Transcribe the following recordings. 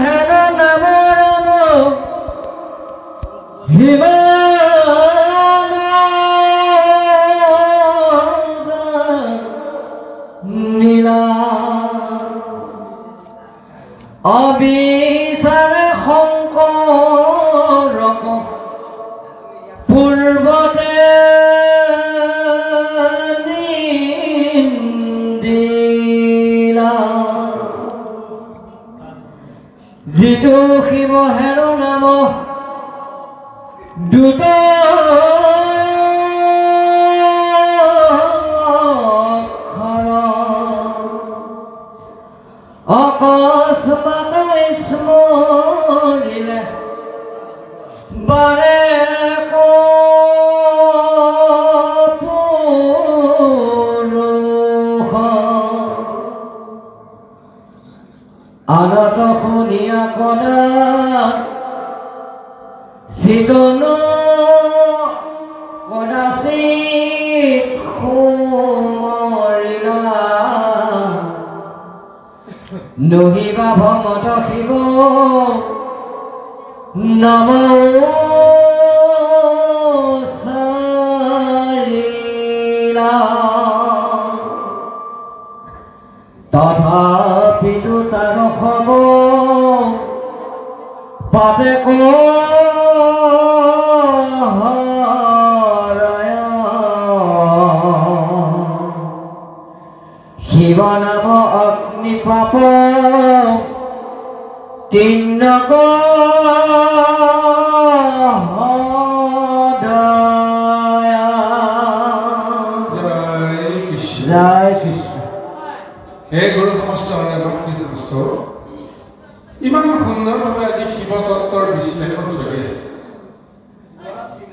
হেন নাম ৰাম হিমান নীলা অবিচাৰে শংকৰক পূৰ্বতে নিন্দিলা যিটো শিৱ হেৰ নাম দুত অকস্মাত স্মৰিলে বাৰে পুৰুষ আনত শুনিয়া কনা চিতন কদাচিত সুমৰিলা নহিবা ভমত শিৱ নম চাৰিলা তথাপিতো তাৰ খব পাতে শিৱ নাম অগ্নি পাপ তিন্নক জয় কৃষ্ণ। হে গুৰু সমস্ত ভাতৃ সমস্ত ইমান সুন্দৰভাৱে আজি শিৱ তত্ত্বৰ বিশ্লেষণ চলি আছে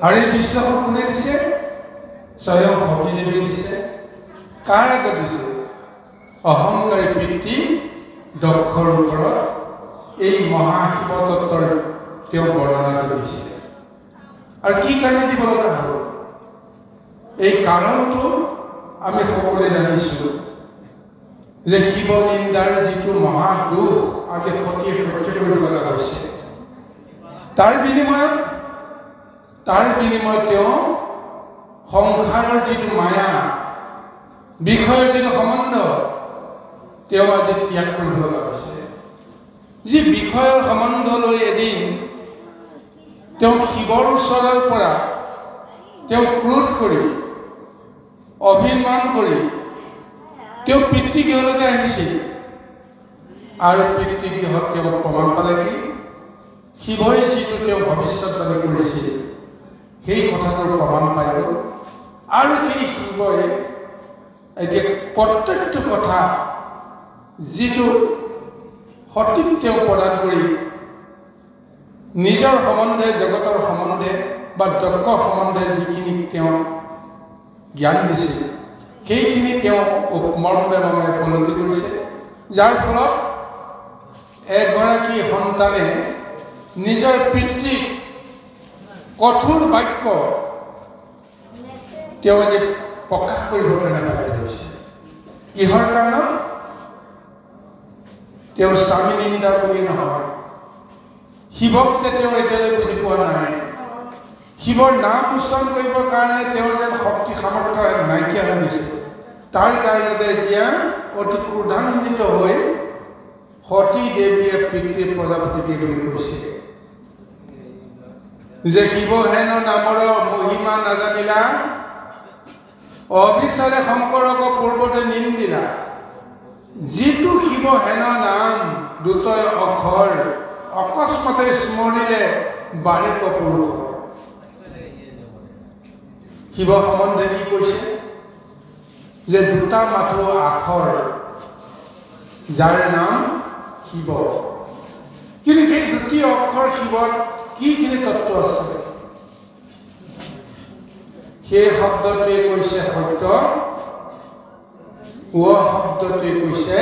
আৰু এই বিশ্লেষণ কোনে দিছে? স্বয়ং সতী দেৱীয়ে দিছে। কাৰ আগত দিছে? অহংকাৰী পিতৃ দক্ষৰ ওপৰত এই মহাশিৱ তত্ত্বৰ তেওঁ বৰ্ণনাটো দিছে। আৰু কি কাৰণে দিব লগা হ'ল? এই কাৰণটো আমি সকলোৱে জানিছোঁ যে শিৱ নিন্দাৰ যিটো মহা দুখ আজি সতীয়ে সহ্য কৰিব লগা হৈছে, তাৰ বিনিময়ত তেওঁ সংসাৰৰ যিটো মায়া বিষয়ৰ যিটো সম্বন্ধ তেওঁ আজি ত্যাগ কৰিব লগা হৈছে। যি বিষয়ৰ সম্বন্ধ লৈ এদিন তেওঁ শিৱৰ ওচৰৰ পৰা তেওঁ ক্ৰোধ কৰি অভিমান কৰি তেওঁ পিতৃগৃহলৈকে আহিছিল আৰু পিতৃগৃহত তেওঁ প্ৰমাণ পালে কি শিৱই যিটো তেওঁ ভৱিষ্যতবাণী কৰিছিল সেই কথাটোৰ প্ৰমাণ পাই গ'ল। আৰু সেই শিৱই এতিয়া প্ৰত্যেকটো কথা যিটো সঠিক তেওঁ প্ৰদান কৰি নিজৰ সম্বন্ধে জগতৰ সম্বন্ধে বা দক্ষ সম্বন্ধে যিখিনি তেওঁ জ্ঞান দিছিল সেইখিনি তেওঁ মৰ্মে মৰ্মে উপলব্ধি কৰিছে, যাৰ ফলত এগৰাকী সন্তানে নিজৰ পিতৃক কঠোৰ বাক্য তেওঁ আজি প্ৰকাশ কৰিবৰ কাৰণে বাধ্য হৈছে। কিহৰ কাৰণত? তেওঁৰ স্বামী নিন্দা বুলি নহয়, শিৱক যে তেওঁ এতিয়ালৈ বুজি পোৱা নাই, শিৱৰ নাম উচ্চাৰণ কৰিবৰ কাৰণে তেওঁ যেন শক্তি সামৰ্থ্য নাইকিয়া হৈ গৈছে, তাৰ কাৰণতে এতিয়া অতি ক্ৰোধান্বিত হৈ সতী দেৱীয়ে পিতৃ প্ৰজাপতিকে বুলি কৈছে যে শিৱ হেন নামৰ মহিমা নাজানিলা অবিচাৰে শংকৰক পূৰ্বতে নিন্দিলা। যিটো শিৱ হেন নাম দুটয় অক্ষৰ অকস্মাতে স্মৰিলে বাৰেক পুৰুষ। শিৱ সম্বন্ধে কি কৈছে যে দুটা মাথো আখৰ যাৰ নাম শিৱ, কিন্তু সেই দুটি অক্ষৰ শিৱত কিখিনি তত্ত্ব আছে? সেই শব্দটোৱে কৈছে সত্য, শব্দটোৱে কৈছে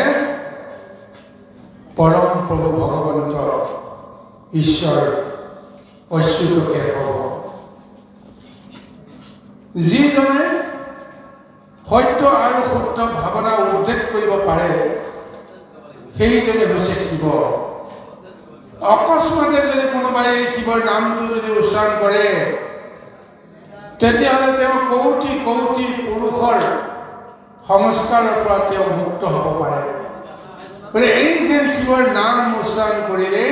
পৰম প্ৰভু ভগৱন্ত ঈশ্বৰ অচ্যুত কেশৱ। যিজনে সত্য আৰু শুদ্ধ ভাৱনা উদ্ৰেক কৰিব পাৰে সেইজনে হৈছে শিৱ। অকস্মাতে যদি কোনোবাই শিৱৰ নামটো যদি উচ্চাৰণ কৰে তেতিয়াহ'লে তেওঁ কৌটি কৌটি পুৰুষৰ সংস্কাৰৰ পৰা তেওঁ মুক্ত হ'ব পাৰে। গতিকে এই যে শিৱৰ নাম উচ্চাৰণ কৰিলে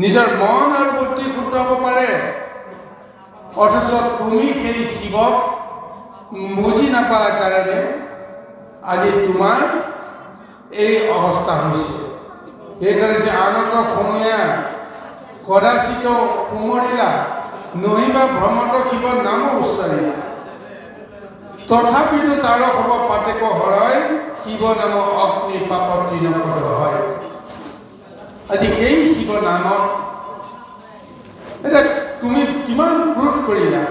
নিজৰ মন আৰু বুদ্ধি শুদ্ধ হ'ব পাৰে, অথচ তুমি সেই শিৱক বুজি নাপাৰ কাৰণে আজি তোমাৰ এই অৱস্থা হৈছে। সেইকাৰণে যে আনত শুনিয়া কদাচিত সুমৰিলা নহিবা ভ্ৰমত শিৱৰ নাম উচ্চাৰিলা, তথাপিতো তাৰ হ'ব পাতেক হৰয় শিৱ নাম অগ্নি পাপত দিনপদ হয়। আজি সেই শিৱ নামত এতিয়া তুমি কিমান ক্ৰোধ কৰিলা,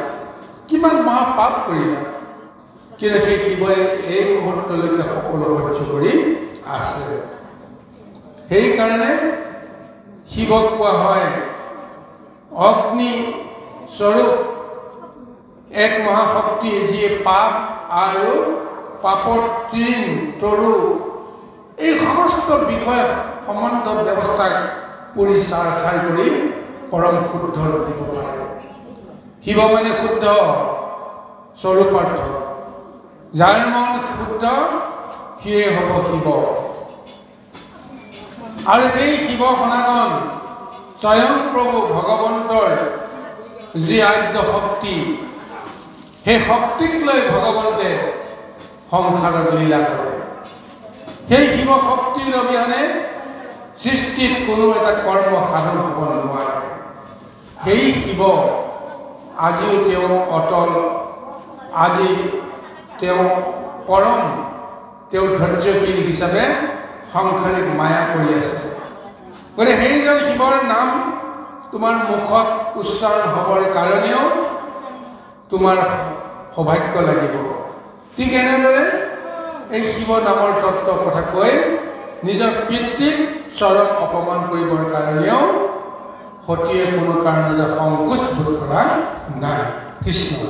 কিমান মহা পাপ কৰিলা, কিন্তু সেই শিৱই এই মুহূৰ্তলৈকে সকলো সহ্য কৰি আছে। সেইকাৰণে শিৱক কোৱা হয় অগ্নি স্বৰূপ, এক মহাশক্তি যিয়ে পাপ আৰু পাপৰ তৃণ তৰু এই সমস্ত বিষয় সম্বন্ধ ব্যৱস্থাক পৰিচাৰ খাই কৰি পৰম শুদ্ধ দিব পাৰে। শিৱ মানে শুদ্ধ স্বৰূপাৰ্থ, যাৰ মন শুদ্ধ সিয়ে হ'ব শিৱ। আৰু সেই শিৱ সনাতন স্বয়ং প্ৰভু ভগৱন্তৰ যি আদ্য শক্তি, সেই শক্তিক লৈ ভগৱন্তে সংসাৰত লীলা কৰে। সেই শিৱ শক্তিৰ অবিহনে সৃষ্টিত কোনো এটা কৰ্ম সাধন হ'ব নোৱাৰে। সেই শিৱ আজিও তেওঁ অটল, আজি তেওঁ পৰম, তেওঁ ধৈৰ্যশীল হিচাপে সাংসাৰিক মায়া কৰি আছে। গতিকে সেইজন শিৱৰ নাম তোমাৰ মুখত উচ্চাৰণ হ'বৰ কাৰণেও তোমাৰ সৌভাগ্য লাগিব। ঠিক এনেদৰে এই শিৱ নামৰ তত্ত্ব কথা কৈ নিজৰ পিতৃক চৰণ অপমান কৰিবৰ কাৰণেও সতীয়ে কোনো কাৰণতে সংকোচ বোধ কৰা নাই। কৃষ্ণ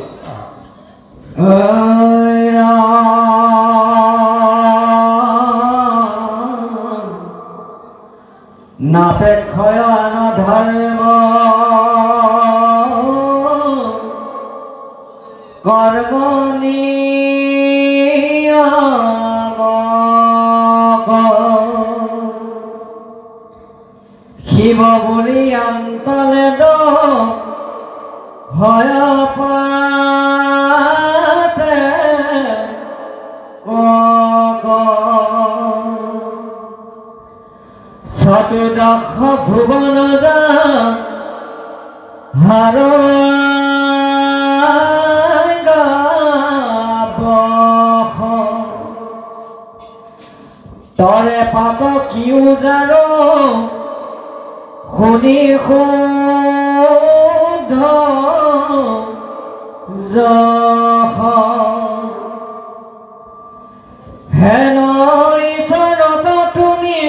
নাপেক্ষয়ন ধৰ্ম কৰ্মণি শিৱ বুলি অন্তলে দ হয় পাতে চতুৰ্দশ ভুৱন যা হাৰ তৰে পাপ কিউ জান শুনি শুদ্ধ যশ হেন ঈশ্বৰত তুমি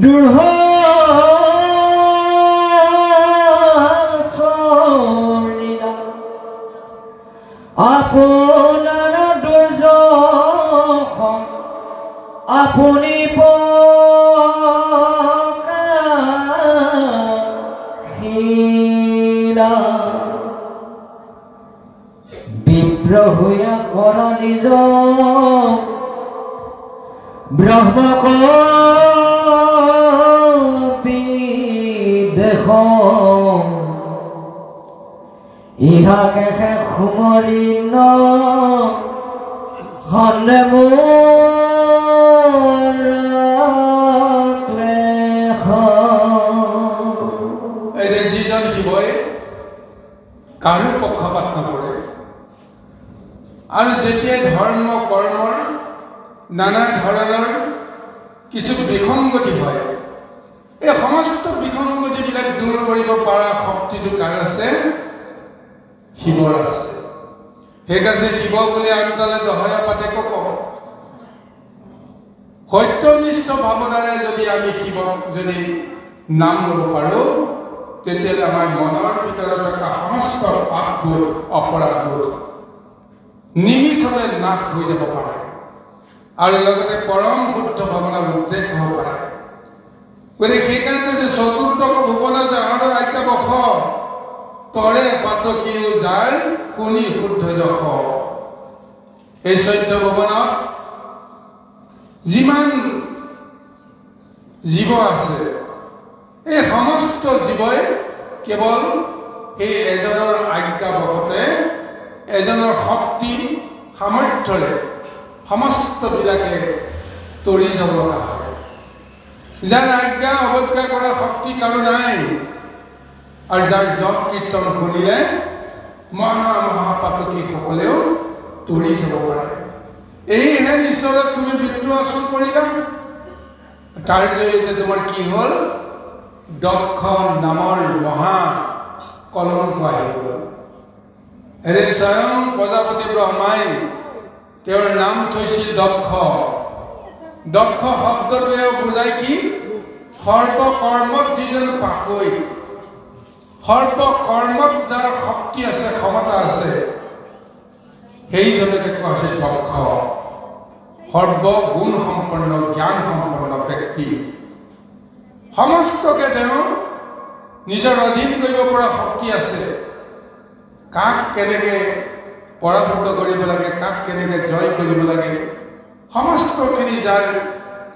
দৃঢ় চৰিলা আপোনাৰ দুৰ্যশ আপুনি পকাশিলা বিপ্ৰহুয়া কৰ নিজ ব্ৰহ্মক বিদেশ ইহাকে সুমৰি ন সন্দেহ যিজন শিৱই কাৰো পক্ষপাত নকৰে আৰু যেতিয়াই ধৰ্ম কৰ্মৰ নানা ধৰণৰ কিছু বিসংগতি হয়, এই সমস্ত বিসংগতিবিলাক দূৰ কৰিব পৰা শক্তিটো কাৰ আছে? শিৱৰ আছে। সেইকাৰণে শিৱ বুলি আনকালে দহয় পাতেক কওঁ। সত্যনিষ্ঠ ভাৱনাৰে যদি আমি শিৱক যদি নাম ল'ব পাৰোঁ, তেতিয়াহ'লে আমাৰ মনৰ ভিতৰত থকা সমস্ত পাপবোধ অপৰাধবোধ নিমিষতে নাশ হৈ যাব পাৰে। আৰু লগতে পৰম শুদ্ধ ভাৱনাৰ উদ্দেশ হ'ব পাৰে গতিকে সেইকাৰণে কৈছে চতুৰ্থক ভুৱন যাৰ আজ্ঞা বস তৰে পাতকীও যাৰ শুনি শুদ্ধ যশ এই 14 ভুৱনত যিমান জীৱ আছে এই সমস্ত জীৱই কেৱল এই এজনৰ আজ্ঞা বসতে এজনৰ শক্তি সামৰ্থ্যৰে সমস্তবিলাকে তৰি যাব লগা হয় যাৰ আজ্ঞা অৱজ্ঞা কৰা শক্তি কাৰো নাই আৰু যাৰ যশ কীৰ্তন শুনিলে মহাপাতকীসকলেও তৰি যাব পাৰে এইহে ঈশ্বৰক তুমি বিদ্ৰোহ আচৰণ কৰিলা তাৰ জৰিয়তে তোমাৰ কি হ'ল দক্ষ নামৰ মহা কলংক আহি গ'ল এনে স্বয়ং প্ৰজাপতি ব্ৰহ্মাই তেওঁৰ নাম থৈছিল দক্ষ দক্ষ শব্দটোৱে বুজায় কি সৰ্বকৰ্মত যিজন পাকৈত সৰ্বকৰ্মত যাৰ শক্তি আছে ক্ষমতা আছে সেইজনকে কোৱা হৈছে দক্ষ সৰ্বগুণ সম্পন্ন জ্ঞান সম্পন্ন ব্যক্তি সমস্তকে তেওঁ নিজৰ অধীন কৰিব পৰা শক্তি আছে কাক কেনেকে পৰাভূত কৰিব লাগে কাক কেনেকে জয় কৰিব লাগে সমস্তখিনি যাৰ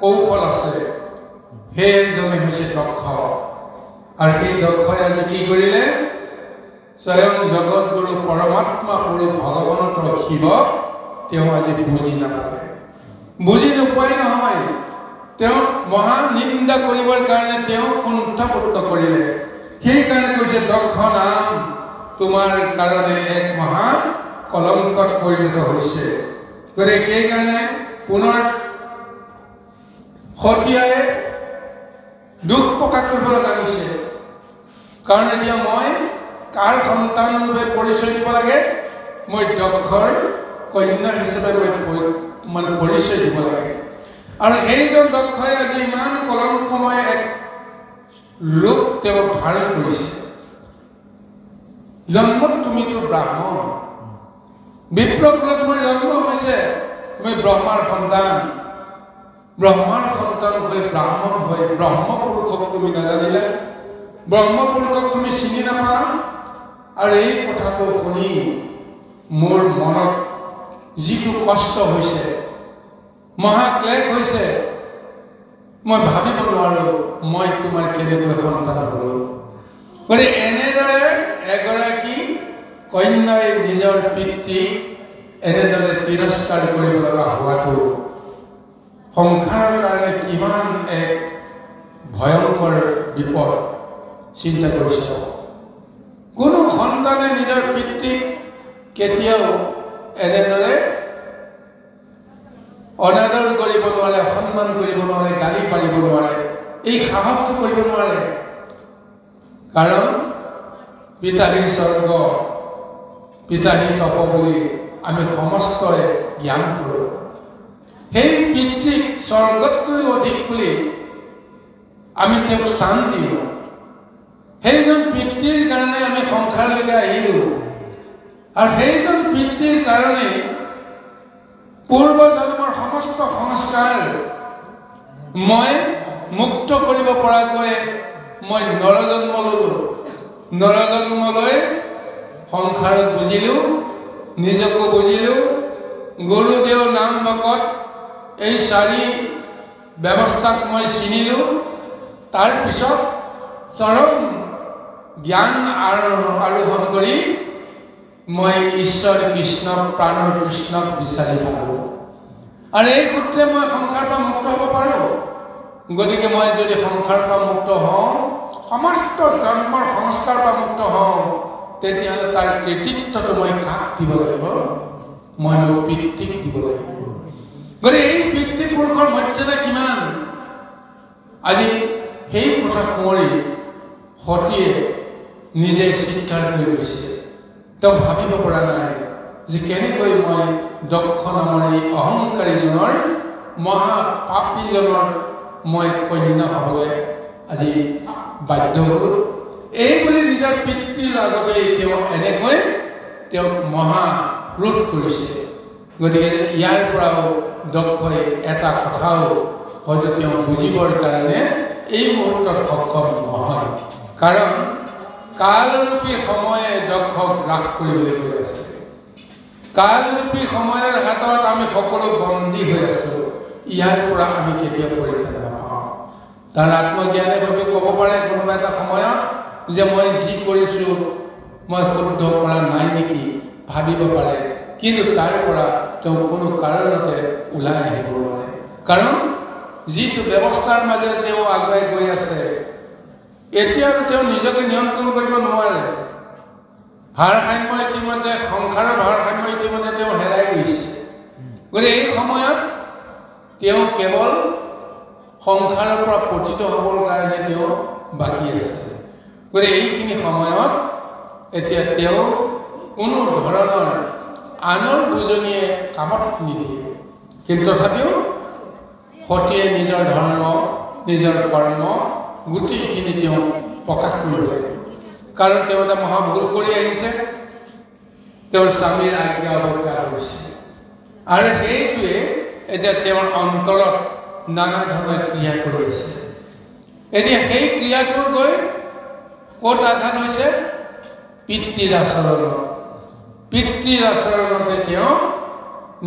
কৌশল আছে সেইজনে হৈছে দক্ষ আৰু সেই দক্ষই আজি কি কৰিলে স্বয়ং জগতগুৰু পৰমাত্মা পুৰুষ ভগৱন্তৰ শিৱক তেওঁ আজি বুজি নাপালে বুজি নোপোৱাই নহয় তেওঁ মহা নিন্দা কৰিবৰ কাৰণে তেওঁ কুণ্ঠাবোধ কৰিলে সেইকাৰণে কৈছে দক্ষ নাম তোমাৰ কাৰণে এক মহা কলংকত পৰিণত হৈছে গতিকে সেইকাৰণে পুনৰ সতীয়াই দুখ প্ৰকাশ কৰিব লগা হৈছে কাৰণ এতিয়া মই কাৰ সন্তান ৰূপে পৰিচয় দিব লাগে মই দক্ষৰ কন্যা হিচাপে মই পৰিচয় দিব লাগে আৰু সেইজন দক্ষই আজি ইমান কলংকময় এক ৰূপ তেওঁ ধাৰণ কৰিছে জন্মত তুমিতো ব্ৰাহ্মণ বিপ্ৰকুলত তোমাৰ জন্ম হৈছে তুমি ব্ৰহ্মাৰ সন্তান হৈ ব্ৰাহ্মণ হৈ ব্ৰহ্মপুৰুষক তুমি নাজানিলে ব্ৰহ্মপুৰুষক তুমি চিনি নাপালা আৰু এই কথাটো শুনি মোৰ মনত যিটো কষ্ট হৈছে মহাক্লেশ হৈছে মই ভাবিব নোৱাৰো মই তোমাৰ কেনেকৈ সন্তান হলো গতিকে এনেদৰে এগৰাকী কন্যাই নিজৰ পিতৃ এনেদৰে তিৰস্কাৰ কৰিব লগা হোৱাটো সংসাৰৰ কাৰণে কিমান এক ভয়ংকৰ বিপদ চিন্তা কৰিছে কোনো সন্তানে নিজৰ পিতৃক কেতিয়াও এনেদৰে অনাদৰ কৰিব নোৱাৰে অসন্মান কৰিব নোৱাৰে গালি পাৰিব নোৱাৰে এই সাহসটো কৰিব নোৱাৰে কাৰণ পিতাহী স্বৰ্গ পিতাহী তপ বুলি আমি সমস্তই জ্ঞান কৰোঁ সেই পিতৃক স্বৰ্গতকৈ অধিক বুলি আমি তেওঁক স্থান দিওঁ সেইজন পিতৃৰ কাৰণে আমি সংসাৰলৈকে আহিলোঁ আৰু সেইজন পিতৃৰ কাৰণে পূৰ্ব জন্মৰ সমস্ত সংস্কাৰ মই মুক্ত কৰিব পৰাকৈ মই নৰজন্ম ললোঁ নৰজন্ম লৈ সংসাৰত বুজিলোঁ নিজকো বুজিলোঁ গুৰুদেৱ নাম ভকত এই 4 ব্যৱস্থাক মই চিনিলোঁ তাৰ পিছত চৰম জ্ঞান আৰোহণ কৰি মই ঈশ্বৰ কৃষ্ণ প্ৰাণৰ কৃষ্ণক বিচাৰি পালোঁ আৰু এই সূত্ৰে মই সংসাৰৰ পৰা মুক্ত হ'ব পাৰোঁ গতিকে মই যদি সংসাৰৰ পৰা মুক্ত হওঁ সমস্ত জন্মৰ সংস্কাৰৰ পৰা মুক্ত হওঁ তেতিয়াহ'লে তাৰ কৃতিত্বটো মই কাক দিব লাগিব মই মোৰ পিতৃক দিব লাগিব গতিকে এই পিতৃপুৰুষৰ মৰ্যাদা কিমান আজি সেই কথা সোঁৱৰি সতীয়ে নিজে স্বীকাৰ কৰি গৈছে তেওঁ ভাবিব পৰা নাই যে কেনেকৈ মই দক্ষ নামৰ এই অহংকাৰীজনৰ মহাপাপীজনৰ মই কন্যা হ'বলৈ আজি বাধ্য হ'লোঁ এই বুলি নিজৰ পিতৃৰ আগতে তেওঁ এনেকৈ তেওঁক মহা ক্ৰোধ কৰিছে গতিকে ইয়াৰ পৰাও দক্ষই এটা কথাও হয়তো তেওঁ বুজিবৰ কাৰণে এই মুহূৰ্তত সক্ষম নহয়, কাৰণ কালৰূপী সময়ে দক্ষক গ্ৰাস কৰিবলৈ গৈ আছে। কালৰূপী সময়ৰ হাতত আমি সকলো বন্দী হৈ আছোঁ, ইয়াৰ পৰা আমি কেতিয়াও পৰিত্ৰাণ নাপাওঁ। তাৰ আত্মজ্ঞানে হয়তো ক'ব পাৰে কোনোবা এটা সময়ত যে মই যি কৰিছোঁ মই শুদ্ধ কৰা নাই নেকি, ভাবিব পাৰে, কিন্তু তাৰ পৰা তেওঁ কোনো কাৰণতে ওলাই আহিব নোৱাৰে, কাৰণ যিটো ব্যৱস্থাৰ মাজেৰে তেওঁ আগুৱাই গৈ আছে এতিয়া তেওঁ নিজকে নিয়ন্ত্ৰণ কৰিব নোৱাৰে। ভাৰসাম্য ইতিমধ্যে সংসাৰৰ ভাৰসাম্য ইতিমধ্যে তেওঁ হেৰাই গৈছে। গতিকে এই সময়ত তেওঁ কেৱল সংসাৰৰ পৰা পতিত হ'বৰ কাৰণে তেওঁ বাকী আছে। গতিকে এইখিনি সময়ত এতিয়া তেওঁ কোনো ধৰণৰ আনৰ বুজনিয়ে কামত নিদিয়ে, কিন্তু তথাপিও সতীয়ে নিজৰ ধৰ্ম নিজৰ কৰ্ম গোটেইখিনি তেওঁ প্ৰকাশ কৰিব লাগে, কাৰণ তেওঁ এটা মহাভুল কৰি আহিছে, তেওঁৰ স্বামীৰ আজ্ঞা অৱজ্ঞা কৰিছে, আৰু সেইটোৱে এতিয়া তেওঁৰ অন্তৰত নানা ধৰণৰ ক্ৰিয়া কৰি আছে। এতিয়া সেই ক্ৰিয়াটোৰ গৈ ক'ত আঘাত হৈছে? পিতৃৰ আচৰণত। পিতৃৰ আচৰণতে তেওঁ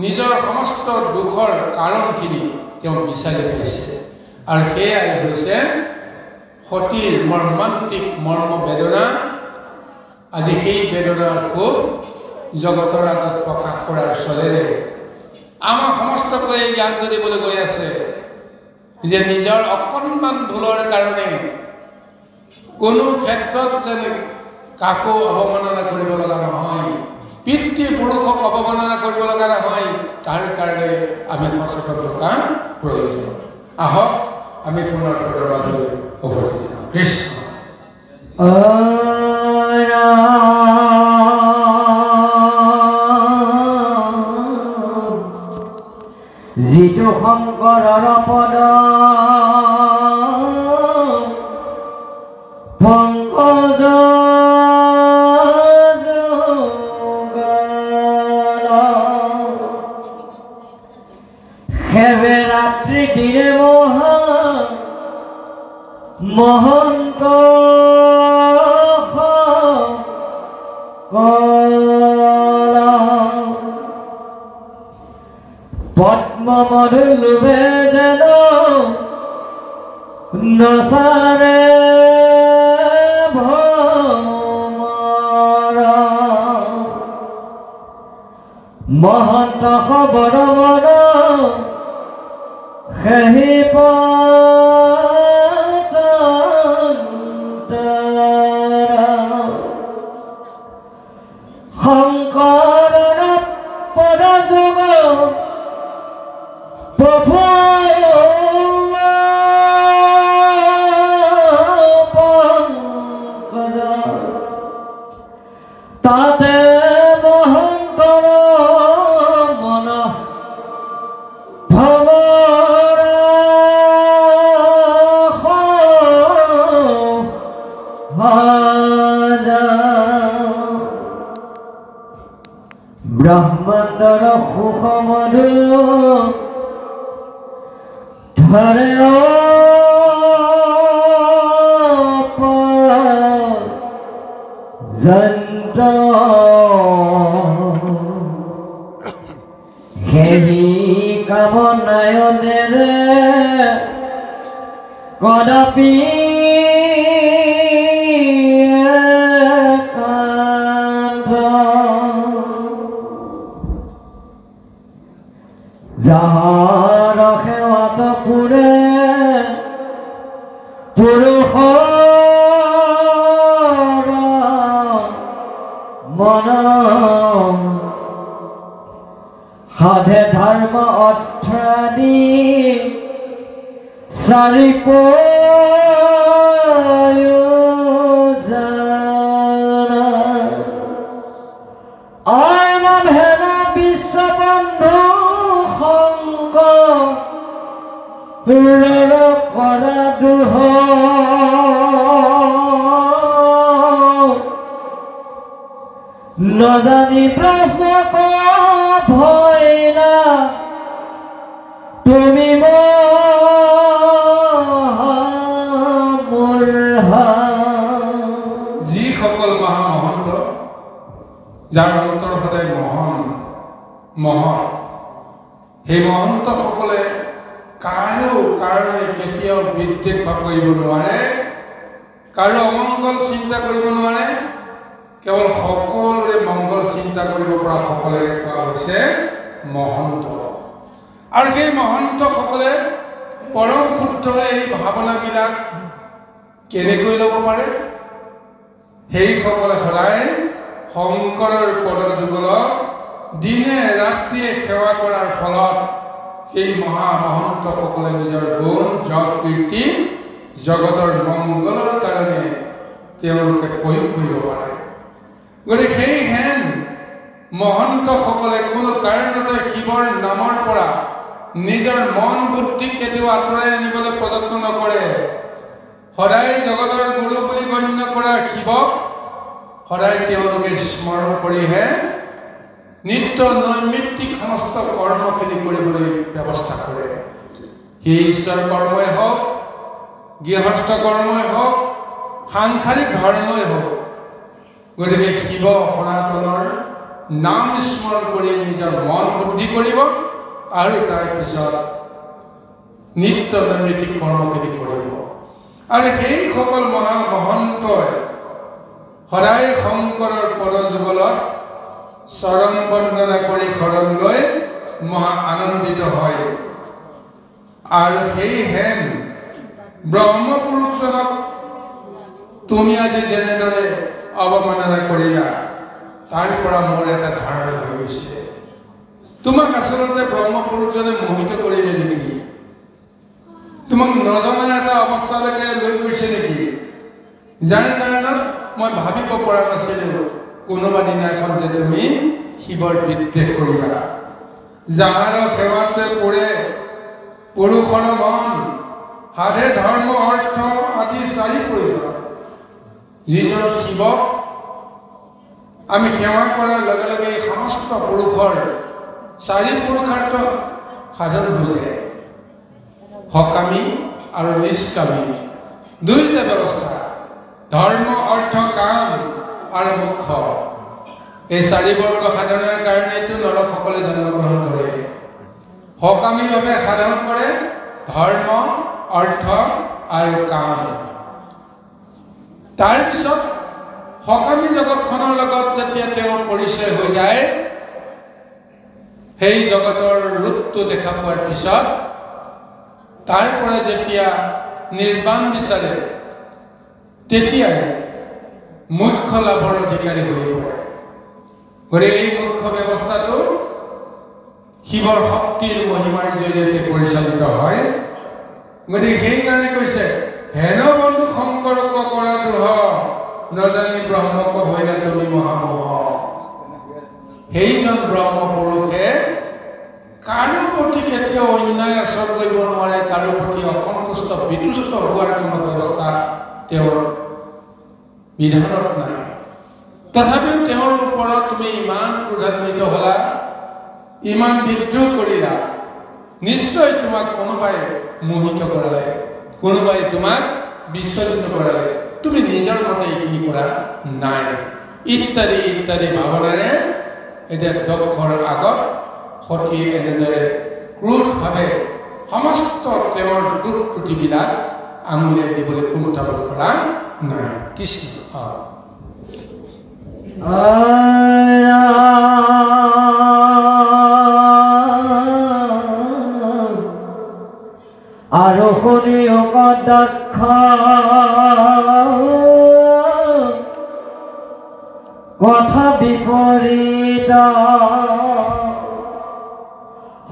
নিজৰ সমস্ত দুখৰ কাৰণখিনি তেওঁ বিচাৰি পাইছে, আৰু সেয়াই হৈছে সতীৰ মৰ্মান্তিক মৰ্ম বেদনা। আজি সেই বেদনাৰ খুব জগতৰ আগত প্ৰকাশ কৰাৰ চলেৰে আমাৰ সমস্তকৈ জ্ঞান দিবলৈ গৈ আছে যে নিজৰ অকণমান ভুলৰ কাৰণে কোনো ক্ষেত্ৰত যেন কাকো অৱমাননা কৰিব লগা নহয়, পিতৃপুৰুষক অৱমাননা কৰিব লগা নহয়, তাৰ কাৰণে আমি সচেতন থকা প্ৰয়োজন। আহক আমি পুনৰ মাজলৈ উভতি যাওঁ। কৃষ্ণ যিটো শংকৰৰ পদ পংকজ সেবে ৰাত্ৰি দিনে মহন্ত পদ্ম মধু লোভে যেন নচাৰে মহন্ত খবৰ মন সেহি শংকৰৰ পদ যুগ তাতে মহন্তৰ মন ব্ৰহ্মাণ্ডৰ সুখমধু ধৰে যন্ত্ৰ হেৰি কামনায়নেৰে কদাপি যাহাৰ সেৱাত পুৰে পুৰুষৰ মন সাধে ধৰ্ম অৰ্থ আদি চাৰি কৰা দুহ নজানি ব্ৰহ্মক ভয় মহৎ সেই মহন্তসকলে কাৰো কাৰণে কেতিয়াও বিদ্বেষ ভাৱ কৰিব নোৱাৰে কাৰো অমংগল চিন্তা কৰিব নোৱাৰে কেৱল সকলোৰে মংগল চিন্তা কৰিব পৰা সকলে কোৱা হৈছে মহন্ত আৰু সেই মহন্তসকলে পৰম শুদ্ধ এই ভাৱনাবিলাক কেনেকৈ ল'ব পাৰে সেইসকলে সদায় শংকৰৰ পদযুগলক দিনে ৰাত্ৰিয়ে সেৱা কৰাৰ ফলত সেই মহামহন্তসকলে নিজৰ গুণ যশ কীৰ্তি জগতৰ মংগলৰ কাৰণে তেওঁলোকে প্ৰয়োগ কৰিব পাৰে গতিকে সেই হেন মহন্তসকলে কোনো কাৰণতে শিৱৰ নামৰ পৰা নিজৰ মন বুদ্ধি কেতিয়াও আঁতৰাই আনিবলৈ প্ৰযত্ন নকৰে সদায় জগতৰ গুৰু বুলি গণ্য কৰা শিৱক সদায় তেওঁলোকে স্মৰণ কৰিহে নিত্য নৈমিত্তিক সমস্ত কৰ্মখিনি কৰিবলৈ ব্যৱস্থা কৰে সেই ঈশ্বৰ কৰ্মই হওক গৃহস্থ কৰ্মই হওক সাংসাৰিক ধৰ্মই হওক গতিকে শিৱ সনাতনৰ নাম স্মৰণ কৰি নিজৰ মন শুদ্ধি কৰিব আৰু তাৰপিছত নিত্য নৈমিত্তিক কৰ্মখিনি কৰিব আৰু সেইসকল মহন্তই সদায় শংকৰৰ পদযুগলত চৰণ বন্দনা কৰি শৰণ লৈ মহা আনন্দিত হয় আৰু সেই হেন ব্ৰহ্মপুৰুষজনক তুমি আজি যেনেদৰে অৱমাননা কৰিলা তাৰ পৰা মোৰ এটা ধাৰণা হৈ গৈছে তোমাক আচলতে ব্ৰহ্মপুৰুষজনে মোহিত কৰিলে নেকি তোমাক নজনা এটা অৱস্থালৈকে লৈ গৈছে নেকি যাৰ কাৰণত মই ভাবিব পৰা নাছিলো কোনোবা দিনা এখন যে তুমি শিৱৰ বিদ্বেষ কৰিবা যাহাৰ সেৱাতে পৰে পুৰুষৰ মন সাধে ধৰ্ম অৰ্থ আদি চাৰি প্ৰয়োজন যিজন শিৱক আমি সেৱা কৰাৰ লগে লগে এই সমস্ত পুৰুষৰ চাৰি পুৰুষাৰ্থ সাধন হৈ যায় সকামী আৰু নিষ্কামী দুইটা ব্যৱস্থা ধৰ্ম অৰ্থ কাম আৰু মোক্ষ এই চাৰি বৰ্গ সাধনৰ কাৰণেতো নৰকসকলে জন্মগ্ৰহণ কৰে সকামীভাৱে সাধন কৰে ধৰ্ম অৰ্থ আৰু কাম তাৰপিছত সকামী জগতখনৰ লগত যেতিয়া তেওঁ পৰিচয় হৈ যায় সেই জগতৰ ৰূপটো দেখা পোৱাৰ পিছত তাৰ পৰা যেতিয়া নিৰ্বাণ বিচাৰে তেতিয়াই মুখ্য লাভৰ অধিকাৰী হৈ পৰে গতিকে এই মুখ্য ব্যৱস্থাটো শিৱৰ শক্তিৰ মহিমাৰ জৰিয়তে পৰিচালিত হয় গতিকে সেইকাৰণে কৈছে হেন বন্ধু শংকৰক কৰা দ্ৰোহ নজানি ব্ৰহ্মক ভৈলা তুমি মহামোহ সেইজন ব্ৰহ্মপুৰুষে কাৰো প্ৰতি কেতিয়াও অন্যায় আচৰণ কৰিব নোৱাৰে কাৰো প্ৰতি অসন্তুষ্ট বিতুষ্ট হোৱাৰ কোনো ব্যৱস্থা তেওঁৰ বিধানত নাই তথাপিও তেওঁৰ ওপৰত তুমি ইমান ক্ৰোধান্বিত হলা ইমান বিদ্ৰোহ কৰিলা নিশ্চয় তোমাক কোনোবাই মোহিত কৰালে কোনোবাই তোমাক বিচলিত কৰালে তুমি নিজৰ মতে এইখিনি কৰা নাই ইত্যাদি ইত্যাদি ভাৱনাৰে এতিয়া দক্ষৰ আগত সতীয়ে এনেদৰে ক্ৰোধভাৱে সমস্ত তেওঁৰ দুখ ত্ৰুটিবিলাক আঙুলিয়াই দিবলৈ কুণ্ঠাবোধ কৰা নাই কৃষ্ণ আৰু শুনি দক্ষ কথা বিপৰীত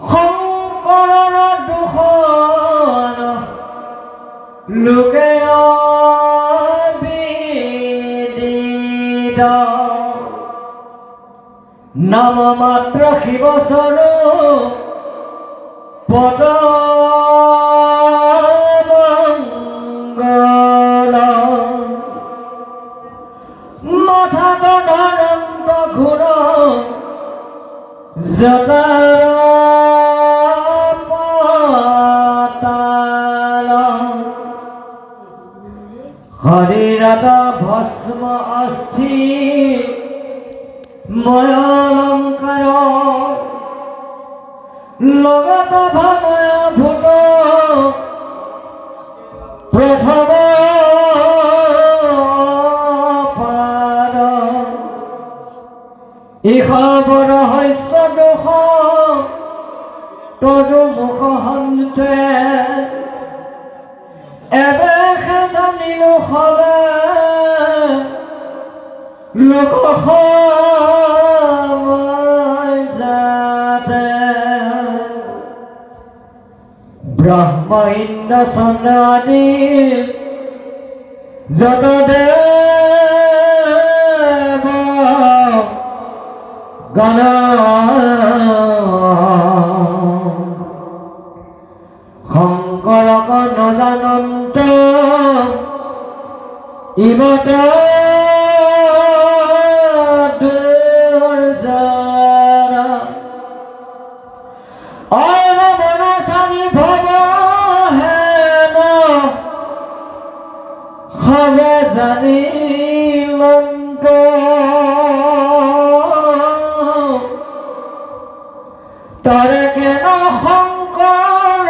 শংকৰৰ দুখন লোকে বিদিত নাম মাত্ৰ শিৱস্বৰূপ পদ মঙ্গল মাথা গণানন্দ ঘূৰ জতাৰ পাতাল শৰীৰত ভস্ম অস্থি ময় অলংকাৰ লগত ভাময় ভূত প্ৰথম পাৰ ইখবৰ শস্য দুখ তজু মুখ হন্তে এবেশে জানিলো সবে লোক যাতে ব্ৰহ্ম ইন্দ্ৰ চন্দ্ৰ আদি যত দেৱ গণ শংকৰক নজানন্ত ইমত দুৰ্জনা অনবনচাৰী ভৱ হেন সবে জানিলন্ত তৰে কেন শংকৰক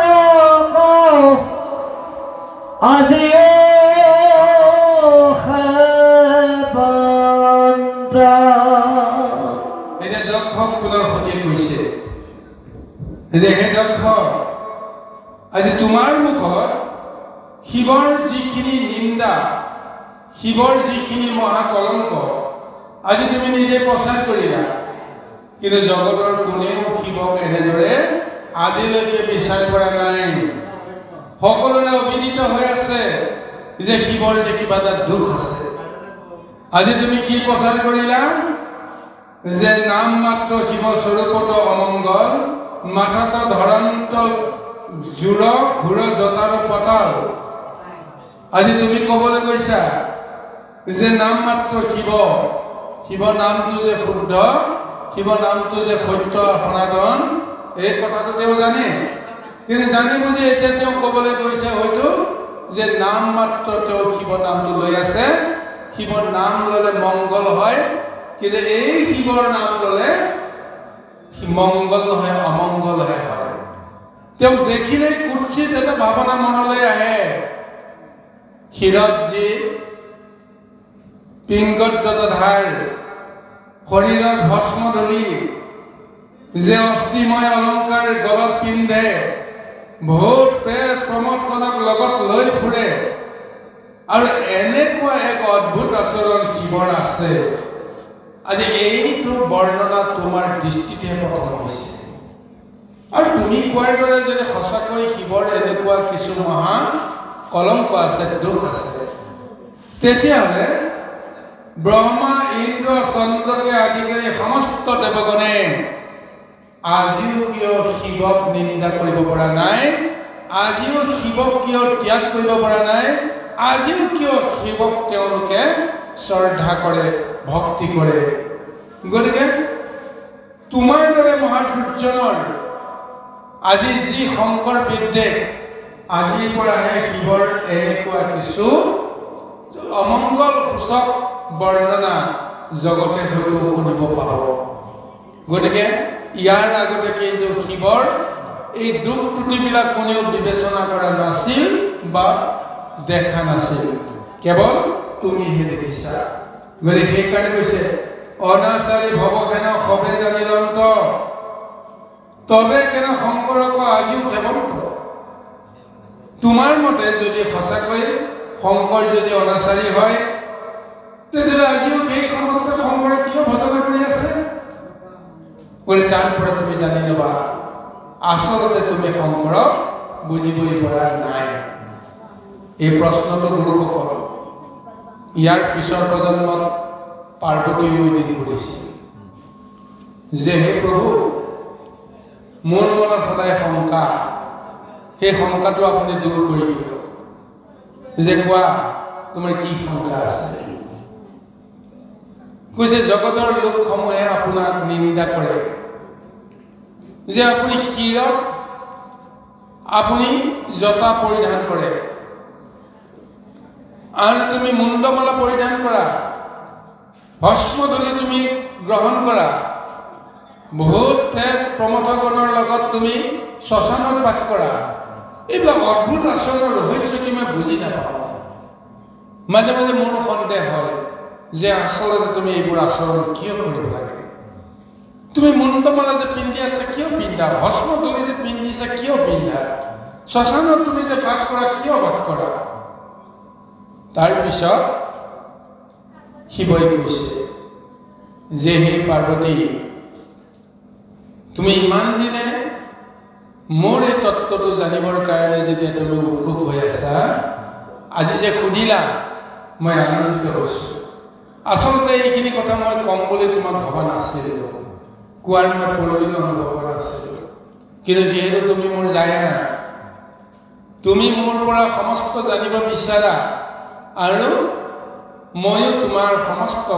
আজি আজি তোমাৰ মুখত শিৱৰ যিখিনি নিন্দা শিৱৰ যিখিনি মহাকলংক আজি তুমি নিজে প্ৰচাৰ কৰিলা কিন্তু জগতৰ কোনেও শিৱক এনেদৰে আজিলৈকে বিচাৰ কৰা নাই সকলোৰে অবিদিত হৈ আছে যে শিৱৰ যে কিবা এটা দুখ আছে আজি তুমি কি প্ৰচাৰ কৰিলা যে নাম মাত্ৰ শিৱ স্বৰূপত অমংগল মাথাত ধৰন্ত জুৰ ঘূৰ জতাৰ পতাল আজি তুমি ক'বলৈ কৈছা যে নাম মাত্ৰ শিৱ নামটো যে শুদ্ধ শিৱ নামটো যে সত্য সনাতন এই কথাটো তেওঁ জানে কিন্তু জানি বুজি এতিয়া তেওঁ ক'বলৈ কৈছে হয়তো যে নাম মাত্ৰ তেওঁ শিৱ নামটো লৈ আছে শিৱৰ নাম ল'লে মংগল হয় কিন্তু এই শিৱৰ নাম ল'লে মংগল নহয় অমংগলহে হয় তেওঁ দেখিলেই কুৎসিত এটা ভাৱনা মনলৈ আহে শিৰত যি পিংগত জতধাৰ শৰীৰত ভস্ম ধলি যে অস্থিময় অলংকাৰ গলত পিন্ধে ভূত প্ৰেত প্ৰমোদগণক লগত লৈ ফুৰে আৰু এনেকুৱা এক অদ্ভুত আচৰণ শিৱৰ আছে আজি এইটো বৰ্ণনা তোমাৰ দৃষ্টিতেহে প্ৰথম হৈছে আৰু তুমি কোৱাৰ দৰে যদি সঁচাকৈ শিৱৰ এনেকুৱা কিছু মহা কলংক আছে দুখ আছে তেতিয়াহ'লে ব্ৰহ্মা ইন্দ্ৰ চন্দ্ৰকে আদি কৰি সমস্ত দেৱগণে আজিও কিয় শিৱক নিন্দা কৰিব পৰা নাই আজিও শিৱক কিয় ত্যাগ কৰিব পৰা নাই আজিও কিয় শিৱক তেওঁলোকে শ্ৰদ্ধা কৰে ভক্তি কৰে গতিকে তোমাৰ দৰে মহাদুৰ্জনৰ আজি যি শংকৰ বিদ্বেষ আজিৰ পৰাহে শিৱৰ এনেকুৱা কিছু অমংগল সূচক বৰ্ণনা জগতে হয়তো শুনিব পাব গতিকে ইয়াৰ আগতে কিন্তু শিৱৰ এই দুখ ত্ৰুটিবিলাক কোনেও বিবেচনা কৰা নাছিল বা দেখা নাছিল কেৱল তুমিহে দেখিছা গতিকে সেইকাৰণে কৈছে অনাচাৰী ভৱখেন সবে জানিলন্ত তবে কেন শংকৰক আজিও সেৱন্ত তোমাৰ মতে যদি সঁচাকৈ শংকৰ যদি অনাচাৰী হয় তেতিয়াহ'লে আজিও সেই সমস্ত শংকৰক কিয় ভজনা কৰি আছে গতিকে তাৰ পৰা তুমি জানি ল'বা আচলতে তুমি শংকৰক বুজিবই পৰা নাই এই প্ৰশ্নটো গুৰুসকল ইয়াৰ পিছৰ প্ৰজন্মত পাৰ্বতীয়ে এদিন সুধিছিল যে হে প্ৰভু মোৰ মনত সদায় শংকা সেই শংকাটো আপুনি দূৰ কৰি দিয়ক যে কোৱা তোমাৰ কি শংকা আছে কৈছে জগতৰ লোকসমূহে আপোনাক নিন্দা কৰে যে আপুনি শিৰত আপুনি জটা পৰিধান কৰে আৰু তুমি মুণ্ডমালা পৰিধান কৰা ভস্ম ধৰি তুমি গ্ৰহণ কৰা বহুত প্ৰেত প্ৰমথগণৰ লগত তুমি শ্মশানত বাস কৰা। এইবিলাক অদ্ভুত আচৰণৰ ৰহস্য কি মই বুজি নাপাওঁ। মাজে মাজে মোৰ সন্দেহ হয় যে আচলতে তুমি এইবোৰ আচৰণ কিয় কৰিব লাগে। তুমি মুণ্ডমালা যে পিন্ধি আছা কিয় পিন্ধা, ভস্ম তুলি যে পিন্ধিছা কিয় পিন্ধা, শ্মশানত তুমি যে বাস কৰা কিয় বাস কৰা। তাৰপিছত শিৱই কৈছে যে হে পাৰ্বতী, তুমি ইমান দিনে মোৰ এই তত্ত্বটো জানিবৰ কাৰণে যেতিয়া তুমি উৎসুক হৈ আছা, আজি যে সুধিলা মই আনন্দিত হৈছোঁ। আচলতে এইখিনি কথা মই কম বুলি তোমাক ভবা নাছিলোঁ, কোৱাৰ মই প্ৰয়োজন অনুভৱ কৰা নাছিলোঁ। কিন্তু যিহেতু তুমি মোৰ জায়া, তুমি মোৰ পৰা সমস্ত জানিব বিচাৰা আৰু ময়ো তোমাৰ সমস্ত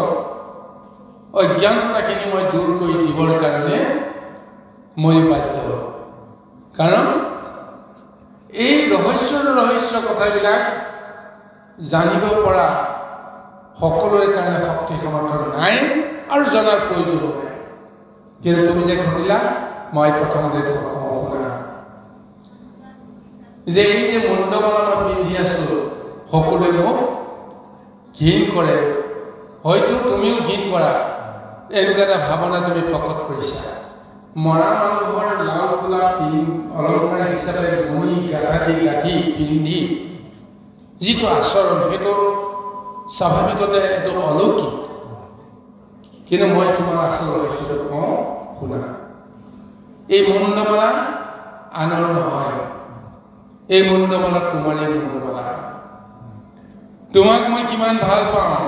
অজ্ঞানতাখিনি মই দূৰ কৰি দিবৰ কাৰণে মই বাধ্য। কাৰণ এই ৰহস্য কথাবিলাক জানিব পৰা সকলোৰে কাৰণে শক্তি সামৰ্থ্য নাই আৰু জনাৰ প্ৰয়োজন নাই। কিন্তু তুমি যে সুধিলা, মই প্ৰথমতে শুনা যে এই যে মুণ্ডমালা মই পিন্ধি আছোঁ, সকলোৱে মোক ঘিণ কৰে, হয়তো তুমিও ঘিণ কৰা, এনেকুৱা এটা ভাৱনা তুমি প্ৰকট কৰিছা। মৰা মানুহৰ লাও খোলা অলংকাৰ হিচাপে মণি গাঁঠি পিন্ধি যিটো আচৰণ, সেইটো স্বাভাৱিকতে এইটো অলৌকিক। কিন্তু মই তোমাৰ আচল ৰহস্যটো কওঁ, শুনা। এই মুণ্ডমালা আনৰ নহয়, এই মুণ্ডমালা তোমাৰেই মুণ্ডমালা। তোমাক মই কিমান ভাল পাওঁ,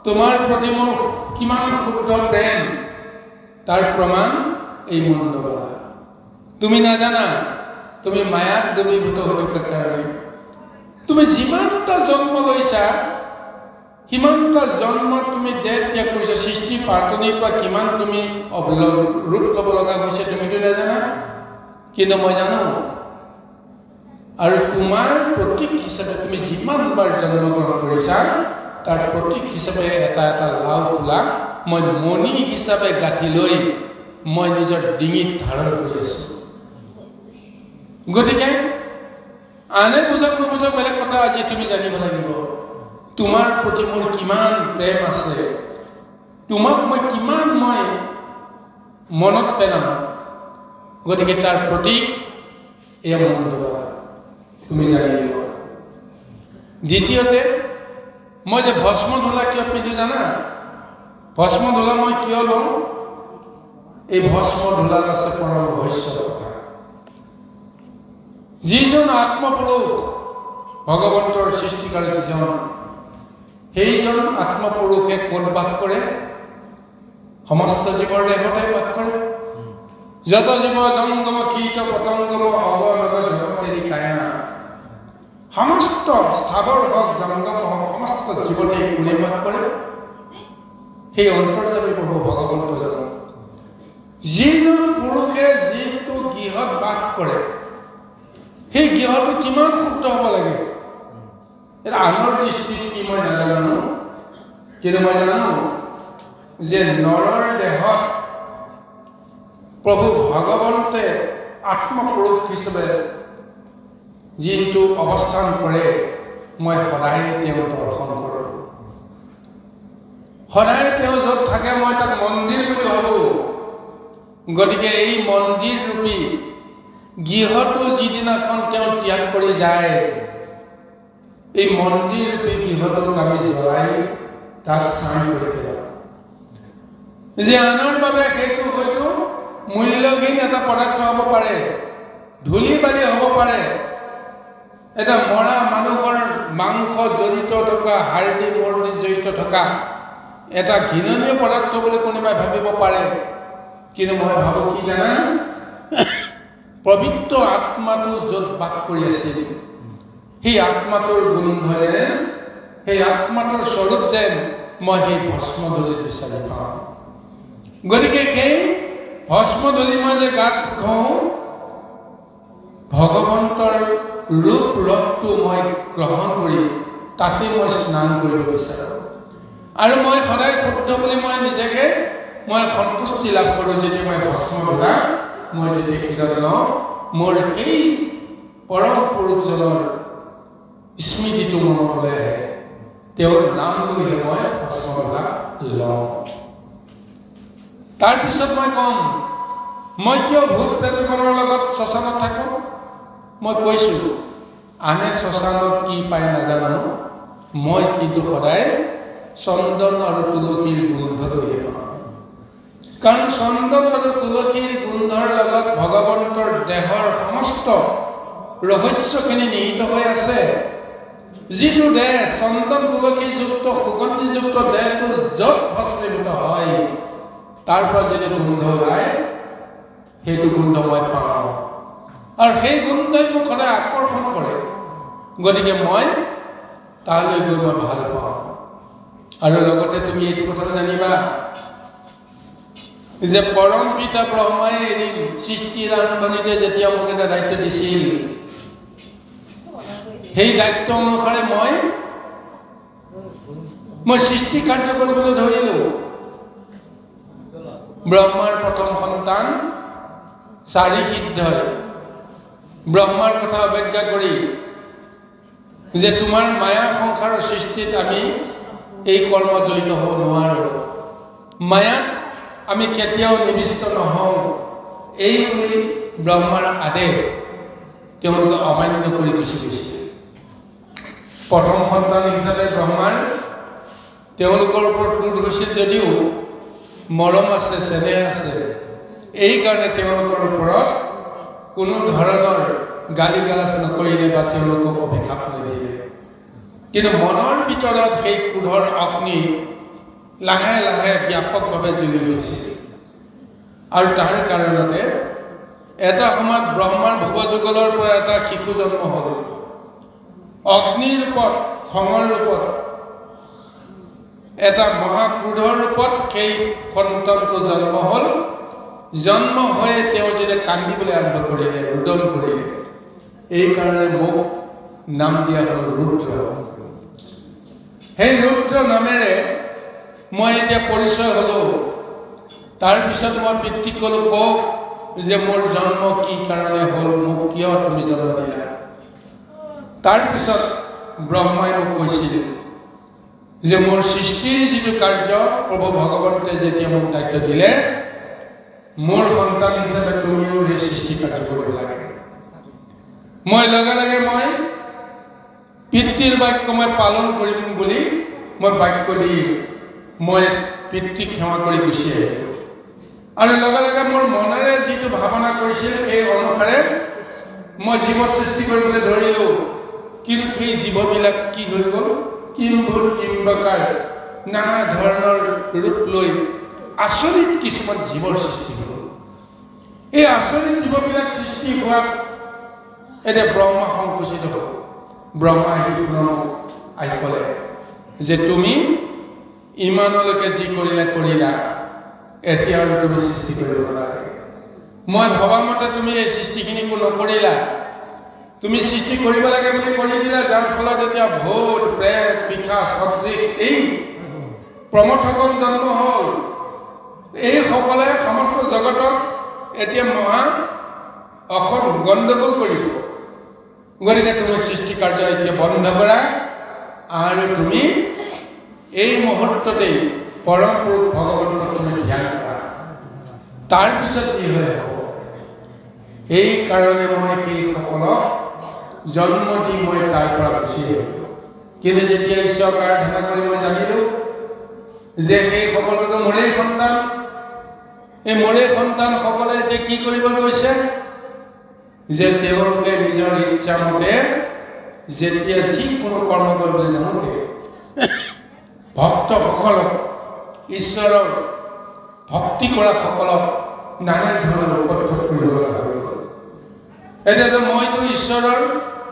তোমাৰ প্ৰতি মোৰ কিমান শুদ্ধ প্ৰেম, তাৰ প্ৰমাণ এই মুণ্ডমালা। তুমি নাজানা, তুমি মায়াত দ্ৰৱীভূত হৈ থকাৰ কাৰণে তুমি যিমানটা জন্ম লৈছা, সিমানটা জন্মত তুমি দেহ ত্যাগ কৰিছা। সৃষ্টি প্ৰাৰ্থনীৰ পৰা কিমান তুমি ৰূপ ল'ব লগা হৈছে তুমিতো নাজানা, কিন্তু মই জানো। আৰু তোমাৰ প্ৰতীক হিচাপে তুমি যিমানবাৰ জন্মগ্ৰহণ কৰিছা, তাৰ প্ৰতীক হিচাপে এটা এটা লাও খোলা মই মণি হিচাপে গাঁঠি লৈ মই নিজৰ ডিঙিত ধাৰণ কৰি আছোঁ। গতিকে আনে বুজক নুবুজক বেলেগ কথা, আজি তুমি জানিব লাগিব তোমাৰ প্ৰতি মোৰ কিমান প্ৰেম আছে, তোমাক মই কিমান মই মনত পেলাম। গতিকে তাৰ প্ৰতীক এয়া মুণ্ডমালা, তুমি জানিব। দ্বিতীয়তে, মই যে ভস্ম ধূলা কিয় পিন্ধো জানা? ভস্ম ধূলা মই কিয় লওঁ? এই ভস্ম ধূলাত আছে পৰম ৰহস্য কথা। যিজন আত্মপুৰুষ ভগৱন্তৰ সৃষ্টিকাৰী যিজন, সেইজন আত্মপুৰুষে ক'ত বাস কৰে? সমস্ত জীৱৰ দেহতে বাস কৰে। যত জীৱ জংগম কীট পতংগম অগনগ জগতেৰি কায়া, সমস্ত স্থাৱৰ হওক জংগম হওক সমস্ত জীৱতে কোনে বাস কৰে? সেই অন্তৰ্যামী প্ৰভু ভগৱন্ত জন। যিজন পুৰুষে যিটো গৃহত বাস কৰে, সেই গৃহটো কিমান শুদ্ধ হ'ব লাগে। এটা আনৰ দৃষ্টিত কি মই নাজানো, কিন্তু মই জানো যে নৰৰ দেহত প্ৰভু ভগৱন্তে আত্মপুৰুষ হিচাপে যিটো অৱস্থান কৰে, মই সদায় তেওঁ দৰ্শন কৰোঁ। সদায় তেওঁ য'ত থাকে মই তাক মন্দিৰ বুলি ভাবোঁ। গতিকে এই মন্দিৰ ৰূপী গৃহটো যিদিনাখন তেওঁ ত্যাগ কৰি যায়, এই মন্দিৰ ৰূপী গৃহটোক আমি জ্বলাই তাক ছাই কৰি পেলাওঁ। যে আনৰ বাবে সেইটো হয়তো মূল্যহীন এটা পদাৰ্থ হ'ব পাৰে, ধূলি বালি হ'ব পাৰে, এটা মৰা মানুহৰ মাংস জড়িত থকা, হাৰ্ডি মৰ্ডি জড়িত থকা এটা ঘৃণনীয় পদাৰ্থ বুলি কোনোবাই ভাবিব পাৰে। কিন্তু মই ভাবোঁ কি জানা, পবিত্ৰ আত্মাটো য'ত বাস কৰি আছিল, সেই আত্মাটোৰ গোন্ধৰে, সেই আত্মাটোৰ স্বৰূপ যেন মই সেই ভস্মধূলিত বিচাৰি পাওঁ। গতিকে সেই ভস্মধূলি মই যে গাত ঘঁহো, ভগৱন্তৰ ৰূপ ৰসটো মই গ্ৰহণ কৰি তাতে মই স্নান কৰিব বিচাৰোঁ। আৰু মই সদায় শুদ্ধ বুলি মই নিজকে মই সন্তুষ্টি লাভ কৰোঁ যেতিয়া মই ভস্মবিলাক মই যেতিয়া শিৰত লওঁ মোৰ এই পৰম পুৰুষজনৰ স্মৃতিটো মনলৈ আহে তেওঁৰ নাম লৈহে মই ভস্মবিলাক লওঁ তাৰপিছত মই ক'ম মই কিয় ভূত প্ৰেতগণৰ লগত শ্মশানত থাকোঁ মই কৈছোঁ আনে শ্মশানত কি পায় নাজানো মই কিন্তু সদায় চন্দন আৰু তুলসীৰ গোন্ধটোহে পাওঁ কাৰণ চন্দন আৰু তুলসীৰ গোন্ধৰ লগত ভগৱন্তৰ দেহৰ সমস্ত ৰহস্যখিনি নিহিত হৈ আছে যিটো দেহ চন্দন তুলসীযুক্ত সুগন্ধিযুক্ত দেহটো য'ত ভস্মীভূত হয় তাৰ পৰা যিটো গোন্ধ ওলায় সেইটো গোন্ধ মই পাওঁ আৰু সেই গোন্ধই মোক সদায় আকৰ্ষণ কৰে গতিকে মই তালৈ গৈ মই ভাল পাওঁ আৰু লগতে তুমি এইটো কথা জানিবা যে পৰম পিতা ব্ৰহ্মাই এদিন সৃষ্টিৰ আৰম্ভণিতে যেতিয়া মোক এটা দায়িত্ব দিছিল সেই দায়িত্ব অনুসাৰে মই সৃষ্টি কাৰ্য কৰিবলৈ ধৰিলোঁ ব্ৰহ্মাৰ প্ৰথম সন্তান চাৰি সিদ্ধই ব্ৰহ্মাৰ কথা অৱজ্ঞা কৰি যে তোমাৰ মায়া সংসাৰৰ সৃষ্টিত আমি এই কৰ্ম জড়িত হ'ব নোৱাৰোঁ মায়াত আমি কেতিয়াও নিবিষ্ট নহওঁ এই বুলি ব্ৰহ্মাৰ আদেশ তেওঁলোকে অমান্য কৰি গুচি গৈছিল প্ৰথম সন্তান হিচাপে ব্ৰহ্মাৰ তেওঁলোকৰ ওপৰত ক্ৰোধ হৈছিল যদিও মৰম আছে চেনেহ আছে এই কাৰণে তেওঁলোকৰ ওপৰত কোনো ধৰণৰ গালি গালাজ নকৰিলে বা তেওঁলোকক অভিশাপ নিদিলে কিন্তু মনৰ ভিতৰত সেই ক্ৰোধৰ অগ্নি লাহে লাহে ব্যাপকভাৱে জ্বলি গৈছিল আৰু তাৰ কাৰণতে এটা সময়ত ব্ৰহ্মাৰ ভুৱযুগলৰ পৰা এটা শিশু জন্ম হ'ল অগ্নিৰ ৰূপত খঙৰ ৰূপত এটা মহাক্ৰোধৰ ৰূপত সেই সন্তানটো জন্ম হ'ল জন্ম হৈ তেওঁ যেতিয়া কান্দিবলৈ আৰম্ভ কৰিলে ৰুদন কৰিলে এই কাৰণে মোক নাম দিয়া হ'ল ৰুদ্ৰ সেই ৰুদ্ৰ নামেৰে মই এতিয়া পৰিচয় হ'লোঁ তাৰপিছত মই পিতৃক ক'লোঁ কওক যে মোৰ জন্ম কি কাৰণে হ'ল মোক কিয় তুমি জন্ম দিলা তাৰপিছত ব্ৰহ্মাই মোক কৈছিল যে মোৰ সৃষ্টিৰ যিটো কাৰ্য প্ৰভু ভগৱন্তে যেতিয়া মোক দায়িত্ব দিলে মোৰ সন্তান হিচাপে তুমিও সেই সৃষ্টি কাৰ্য কৰিব লাগে মই লগে লগে মই পিতৃৰ বাক্য মই পালন কৰিম বুলি মই বাক্য দি মই পিতৃক সেৱা কৰি গুচি আহিলোঁ আৰু লগে লগে মোৰ মনেৰে যিটো ভাৱনা কৰিছিল সেই অনুসাৰে মই জীৱ সৃষ্টি কৰিবলৈ ধৰিলোঁ কিন্তু সেই জীৱবিলাক কি হৈ গ'ল কিম্ভূত কিম্বকাৰ নানা ধৰণৰ ৰূপ লৈ আচৰিত কিছুমান জীৱৰ সৃষ্টি হ'ল এই আচৰিত জীৱবিলাক সৃষ্টি হোৱাত এতিয়া ব্ৰহ্মা সংকুচিত হ'ল ব্ৰহ্মা আহি ক'লে যে তুমি ইমানলৈকে যি কৰিলা এতিয়া আৰু তুমি সৃষ্টি কৰিব নালাগে মই ভবা মতে তুমি এই সৃষ্টিখিনি নকৰিলা তুমি সৃষ্টি কৰিব লাগে বুলি কৰি দিলা যাৰ ফলত এতিয়া ভূত প্ৰেত পিশাচ সদৃশ এই প্ৰমথগণ জন্ম হ'ল এই সকলে সমস্ত জগতক এতিয়া মহা অসৎ গণ্ডগোল কৰিব গতিকে তুমি সৃষ্টি কাৰ্য এতিয়া বন্ধ কৰা আৰু তুমি এই মুহূৰ্ততেই পৰম পুৰুষ ভগৱন্তক তুমি ধ্যান কৰা তাৰপিছত কি হয় হ'ব এই কাৰণে মই সেইসকলক জন্ম দি মই তাৰ পৰা গুচি আহিলোঁ কিন্তু যেতিয়া ঈশ্বৰ প্ৰাৰ্থনা কৰি মই জানিলোঁ যে সেই সকলোতো মোৰেই সন্তান এই মোৰেই সন্তানসকলে এতিয়া কি কৰিব গৈছে যে তেওঁলোকে নিজৰ ইচ্ছামতে যেতিয়া যিকোনো কৰ্ম কৰিবলৈ জানোতে ভক্তসকলক ঈশ্বৰৰ ভক্তি কৰা সকলক নানা ধৰণৰ উপদ্ৰৱ কৰিব লগা হৈ গ'ল এতিয়া মইতো ঈশ্বৰৰ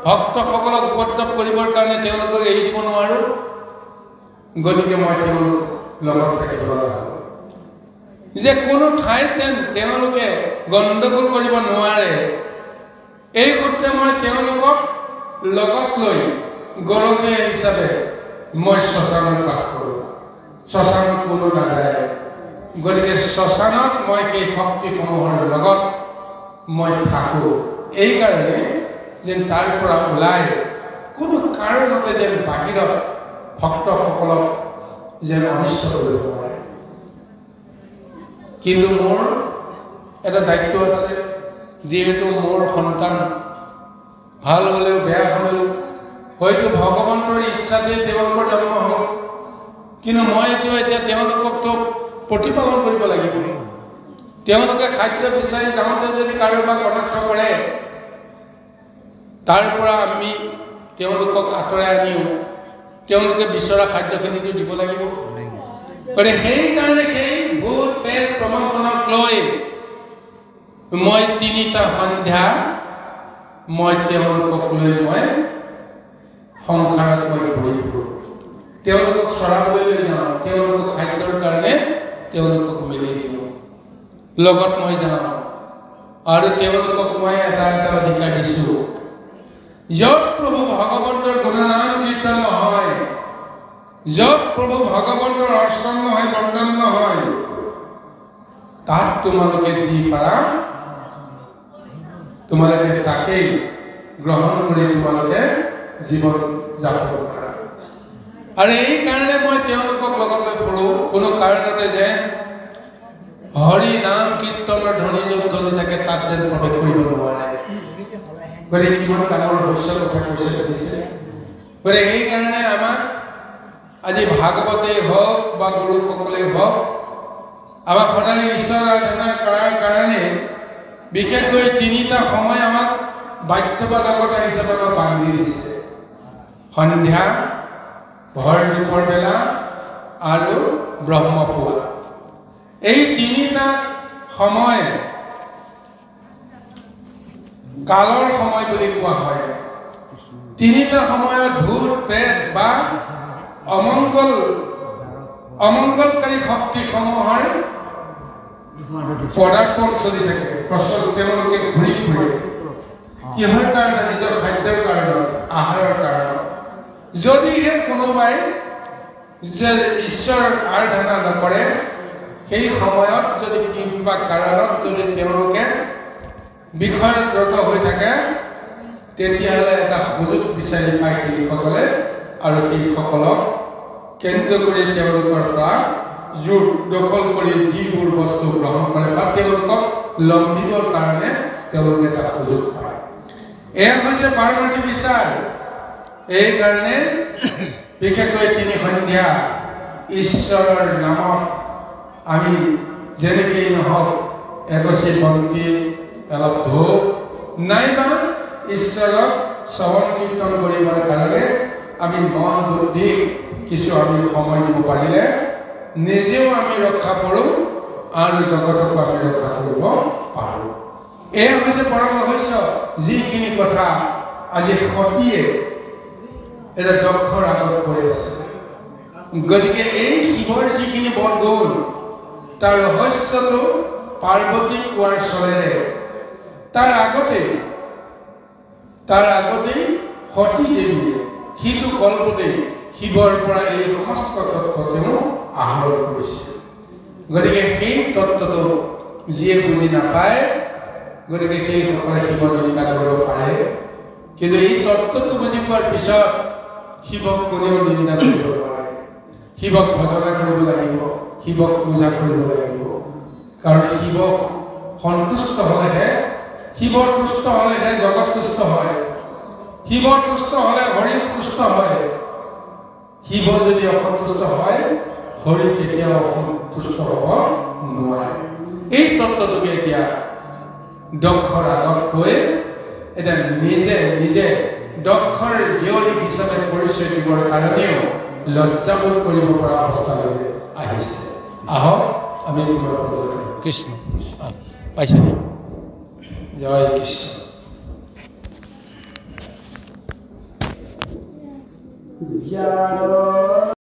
ভক্তসকলক উপদ্ৰৱ কৰিবৰ কাৰণে তেওঁলোকক এৰি দিব নোৱাৰোঁ গতিকে মই তেওঁলোক লগত থাকিব লগা হ'ল যে কোনো ঠাইত তেওঁলোকে গণ্ডগোল কৰিব নোৱাৰে এই সূত্ৰে মই তেওঁলোকক লগত লৈ গৰখীয়া হিচাপে মই শ্মশানত বাস কৰোঁ শ্মশানত কোনো নাযায় গতিকে শ্মশানত মই সেই শক্তিসমূহৰ লগত মই থাকোঁ এইকাৰণে যেন তাৰ পৰা ওলাই কোনো কাৰণতে যেন বাহিৰত ভক্তসকলক যেন অনিষ্ট কৰিব নোৱাৰে কিন্তু মোৰ এটা দায়িত্ব আছে যিহেতু মোৰ সন্তান ভাল হ'লেও বেয়া হ'লেও হয়তো ভগৱন্তৰ ইচ্ছাতে তেওঁলোকৰ জন্ম হ'ল কিন্তু মইতো এতিয়া তেওঁলোককতো প্ৰতিপালন কৰিব লাগিব তেওঁলোকে খাদ্য বিচাৰি যাওঁতে যদি কাৰোবাক অনৰ্থ কৰে তাৰ পৰা আমি তেওঁলোকক আঁতৰাই আনিও তেওঁলোকে বিচৰা খাদ্যখিনিটো দিব লাগিব গতিকে সেইকাৰণে সেই ভূত প্ৰেত প্ৰমোচনক লৈ মই 3টা সন্ধ্যা মই তেওঁলোকক লৈ মই সংসাৰত মই ঘূৰি ফুৰোঁ তেওঁলোকক চৰাবলৈ লৈ যাওঁ তেওঁলোকক খাদ্যৰ কাৰণে তেওঁলোকক মেলি দিওঁ লগত মই যাওঁ আৰু তেওঁলোকক মই এটা অধিকাৰ দিছোঁ য'ত প্ৰভু ভগৱন্তৰ গুণনাম কীৰ্তন নহয় য'ত প্ৰভু ভগৱন্তৰ অৰ্চন নহয় বন্দন নহয় তাত তোমালোকে যি পাৰা তোমালোকে তাকেই গ্ৰহণ কৰি তোমালোকে জীৱন যাপন কৰা আৰু এই কাৰণে মই তেওঁলোকক লগত লৈ ফুৰোঁ কোনো কাৰণতে যে হৰি নাম কীৰ্তনৰ ধ্বনি য'ত জ্বলি থাকে তাত যেন প্ৰৱেশ কৰিব নোৱাৰে গতিকে কিমান ডাঙৰ ৰহস্যৰ কথা কৈছে গতিকে সেইকাৰণে আমাক আজি ভাগৱতেই হওক বা গুৰুসকলেই হওক আমাক সদায় ঈশ্বৰ আৰাধনা কৰাৰ কাৰণে বিশেষকৈ 3টা সময় আমাক বাধ্যবাধকতা হিচাপে আমাক বান্ধি দিছে সন্ধ্যা ভৰ দুপৰ বেলা আৰু ব্ৰহ্মপুৱা এই 3টা সময় কালৰ সময় বুলি কোৱা হয় 3টা সময়ত ভূত প্ৰেত বা অমংগলকাৰী শক্তিসমূহৰ পদাৰ্পণ চলি থাকে প্ৰচল তেওঁলোকে ঘূৰি ফুৰে কিহৰ কাৰণে নিজৰ খাদ্যৰ কাৰণত আহাৰৰ কাৰণত যদিহে কোনোবাই যে ঈশ্বৰৰ আৰাধনা নকৰে সেই সময়ত যদি কিবা কাৰণত যদি তেওঁলোকে বিষয়ৰত হৈ থাকে তেতিয়াহ'লে এটা সুযোগ বিচাৰি পায় সেইসকলে আৰু সেইসকলক কেন্দ্ৰ কৰি তেওঁলোকৰ পৰা জোৰ দখল কৰি যিবোৰ বস্তু গ্ৰহণ কৰে বা তেওঁলোকক লম্বিবৰ কাৰণে তেওঁলোকে এটা সুযোগ পায় এয়া হৈছে পাৰ্বতী বিচাৰ এইকাৰণে বিশেষকৈ 3 সন্ধ্যা ঈশ্বৰৰ নামত আমি যেনেকেই নহওক এগছি বন্তি অলপ ধূপ নাইবা ঈশ্বৰক শ্ৰৱণ কীৰ্তন কৰিবৰ কাৰণে আমি মন বুদ্ধি কিছু আমি সময় দিব পাৰিলে নিজেও আমি ৰক্ষা কৰোঁ আৰু জগতকো আমি ৰক্ষা কৰিব পাৰোঁ এয়া হৈছে পৰম ৰহস্য যিখিনি কথা আজি সতীয়ে এটা দক্ষৰ আগত কৈ আছে গতিকে এই শিৱৰ যিখিনি বৰগুণ তাৰ ৰহস্যটো পাৰ্বতীক কোৱাৰ চলেৰে তাৰ আগতেই সতী দেৱীয়ে সিটো কল্পতেই শিৱৰ পৰা এই সমস্ত তত্ত্ব তেওঁ আহৰণ কৰিছিল গতিকে সেই তত্ত্বটো যিয়ে বুজি নাপায় গতিকে সেইসকলে শিৱ নিন্দা কৰিব পাৰে কিন্তু এই তত্ত্বটো বুজি পোৱাৰ পিছত শিৱক কোনেও নিন্দা কৰিব নোৱাৰে শিৱক ভজনা কৰিব লাগিব শিৱক পূজা কৰিব লাগিব কাৰণ শিৱ সন্তুষ্ট হ'লেহে শিৱ তুষ্ট হ'লেহে জগত তুষ্ট হয় শিৱ তুষ্ট হ'লে হৰি তুষ্ট হয় শিৱ যদি অসন্তুষ্ট হয় হৰি কেতিয়াও অসন্তুষ্ট হ'ব নোৱাৰে এই তত্ত্বটোকে এতিয়া দক্ষৰ আগত কৈ এতিয়া নিজে দক্ষৰ জীয়ৰী হিচাপে পৰিচয় দিবৰ কাৰণেও লজ্জাবোধ কৰিব পৰা অৱস্থালৈ আহিছে আহক আমি কৃষ্ণ পাইছে জয় কৃষ্ণ